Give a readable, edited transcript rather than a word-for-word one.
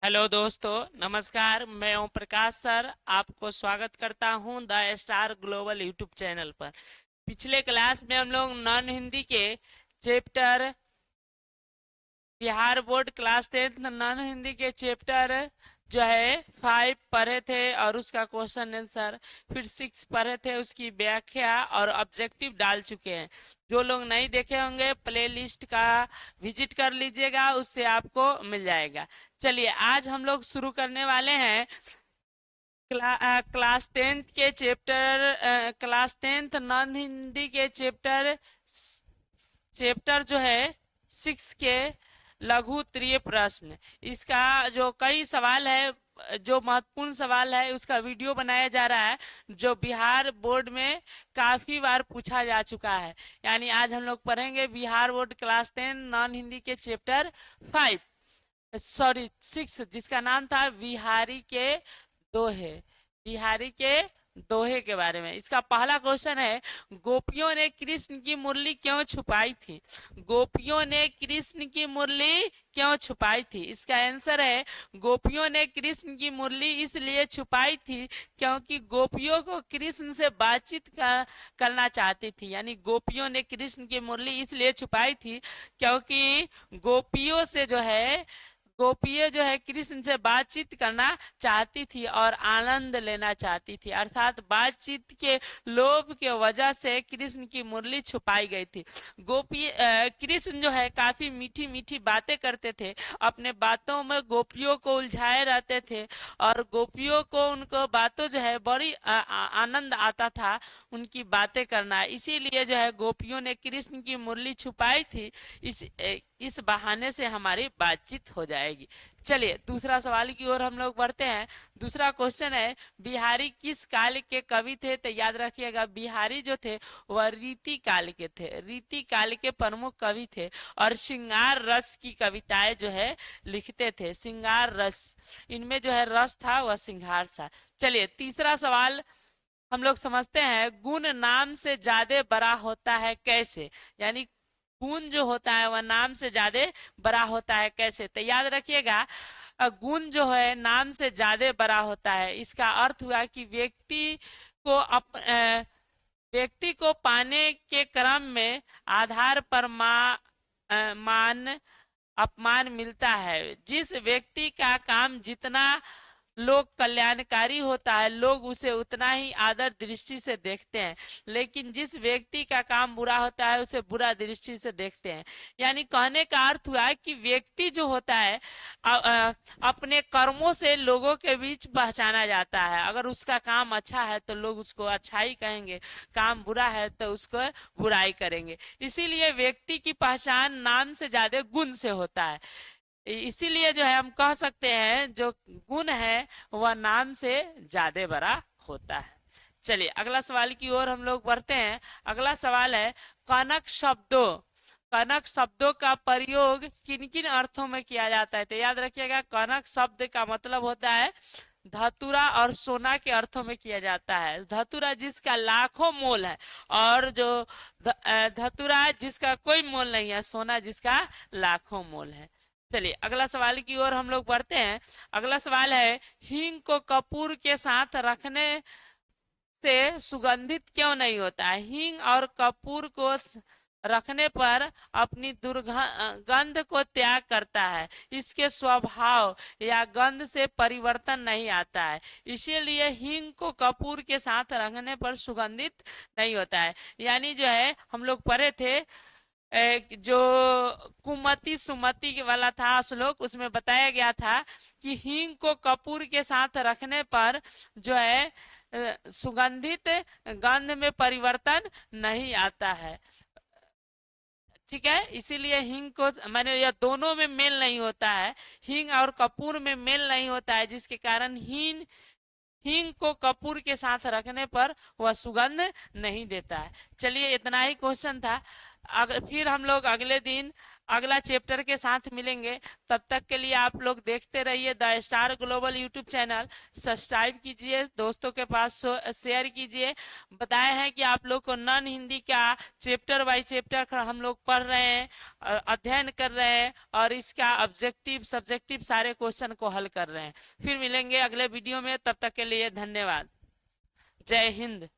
Hello दोस्तों, नमस्कार। मैं ओम प्रकाश सर आपको स्वागत करता हूं the star global YouTube channel पर। पिछले क्लास में हम लोग नॉन हिंदी के chapter Bihar board class 10 non Hindi के चैप्टर जो है 5 पढ़े थे और उसका क्वेश्चन आंसर, फिर 6 पढ़े थे उसकी व्याख्या और ऑब्जेक्टिव डाल चुके हैं। जो लोग नहीं देखे होंगे प्लेलिस्ट का विजिट कर लीजिएगा, उससे आपको मिल जाएगा। चलिए आज हम लोग शुरू करने वाले हैं क्लास 10 के क्लास 10 नॉन हिंदी के चैप्टर जो है 6 के लघु उत्तरीय प्रश्न। इसका जो कई सवाल है, जो महत्वपूर्ण सवाल है उसका वीडियो बनाया जा रहा है, जो बिहार बोर्ड में काफी बार पूछा जा चुका है। यानी आज हम लोग पढ़ेंगे Bihar board class 10 non Hindi के चैप्टर 5, सॉरी 6, जिसका नाम था बिहारी के दोहे। बिहारी के दोहे के बारे में इसका पहला क्वेश्चन है, गोपियों ने कृष्ण की मुरली क्यों छुपाई थी? गोपियों ने कृष्ण की मुरली क्यों छुपाई थी? इसका आंसर है, गोपियों ने कृष्ण की मुरली इसलिए छुपाई थी क्योंकि गोपियों को कृष्ण से करना चाहती थी। यानी गोपियों ने कृष्ण की मुरली इसलिए छुपाई थी क्योंकि गोपियों से जो है गोपियां जो है कृष्ण से बातचीत करना चाहती थी और आनंद लेना चाहती थी, अर्थात बातचीत के लोभ के वजह से कृष्ण की मुरली छुपाई गई थी। कृष्ण जो है काफी मीठी मीठी बातें करते थे, अपने बातों में गोपियों को उलझाए रहते थे और गोपियों को उनको बातों जो है बड़ी आनंद आता था उनकी बातें करना। इसीलिए जो है गोपियों ने कृष्ण की मुरली छुपाई थी, इस बहाने से हमारी बातचीत हो जाएगी। चलिए दूसरा सवाल की ओर हम लोग बढ़ते हैं। दूसरा क्वेश्चन है, बिहारी किस काल के कवि थे? तो याद रखिएगा, बिहारी जो थे वह रीति काल के थे, रीति काल के प्रमुख कवि थे और श्रृंगार रस की कविताएं जो है लिखते थे। श्रृंगार रस, इनमें जो है रस था वह श्रृंगार था। चलिए तीसरा सवाल हम लोग समझते हैं, गुण नाम से ज्यादा बड़ा होता है कैसे? यानी गुण जो होता है वह नाम से ज्यादा बड़ा होता है कैसे? तो याद रखिएगा, गुण जो है नाम से ज्यादा बड़ा होता है। इसका अर्थ हुआ कि को व्यक्ति को पाने के क्रम में आधार पर मान अपमान मिलता है। जिस व्यक्ति का काम जितना लोग कल्याणकारी होता है, लोग उसे उतना ही आदर दृष्टि से देखते हैं, लेकिन जिस व्यक्ति का काम बुरा होता है उसे बुरा दृष्टि से देखते हैं। यानी कहने का अर्थ हुआ है कि व्यक्ति जो होता है अपने कर्मों से लोगों के बीच पहचाना जाता है। अगर उसका काम अच्छा है तो लोग उसको अच्छाई कहेंगे, काम बुरा है तो उसको बुराई करेंगे। इसीलिए व्यक्ति की पहचान नाम से ज्यादा गुण से होता है। इसीलिए जो है हम कह सकते हैं जो गुण है वह नाम से ज्यादा बड़ा होता है। चलिए अगला सवाल की ओर हम लोग बढ़ते हैं। अगला सवाल है, कनक शब्दों का प्रयोग किन किन अर्थों में किया जाता है? तो याद रखिएगा, कनक शब्द का मतलब होता है धतूरा और सोना के अर्थों में किया जाता है। धतूरा जिसका लाखों मोल है और जो धतूरा जिसका कोई मोल नहीं है, सोना जिसका लाखों मोल है। चलिए अगला सवाल की ओर हम लोग बढ़ते हैं। अगला सवाल है, हींग को कपूर के साथ रखने से सुगंधित क्यों नहीं होता है? हींग और कपूर को रखने पर अपनी दुर्गंध को त्याग करता है, इसके स्वभाव या गंध से परिवर्तन नहीं आता है। इसीलिए हींग को कपूर के साथ रखने पर सुगंधित नहीं होता है। यानी जो है हम लोग पढ़े थे जो कुमति सुमति वाला था श्लोक, उसमें बताया गया था कि हींग को कपूर के साथ रखने पर जो है सुगंधित गंध में परिवर्तन नहीं आता है। ठीक है, इसीलिए हींग को मैंने, यह दोनों में मेल नहीं होता है, हींग और कपूर में मेल नहीं होता है, जिसके कारण हींग को कपूर के साथ रखने पर वह सुगंध नहीं देता है। चलिए इतना ही क्वेश्चन था। फिर हम लोग अगले दिन अगला चैप्टर के साथ मिलेंगे। तब तक के लिए आप लोग देखते रहिए the star global YouTube channel. Subscribe कीजिए, दोस्तों के पास शेयर कीजिए। बताए हैं कि आप लोग को नॉन हिंदी का चैप्टर बाय चैप्टर हम लोग पढ़ रहे हैं, अध्ययन कर रहे हैं और इसका ऑब्जेक्टिव सब्जेक्टिव सारे क्वेश्चन को हल कर रहे हैं। फिर मिलेंगे अगले वीडियो में, तब तक के लिए धन्यवाद। जय हिंद।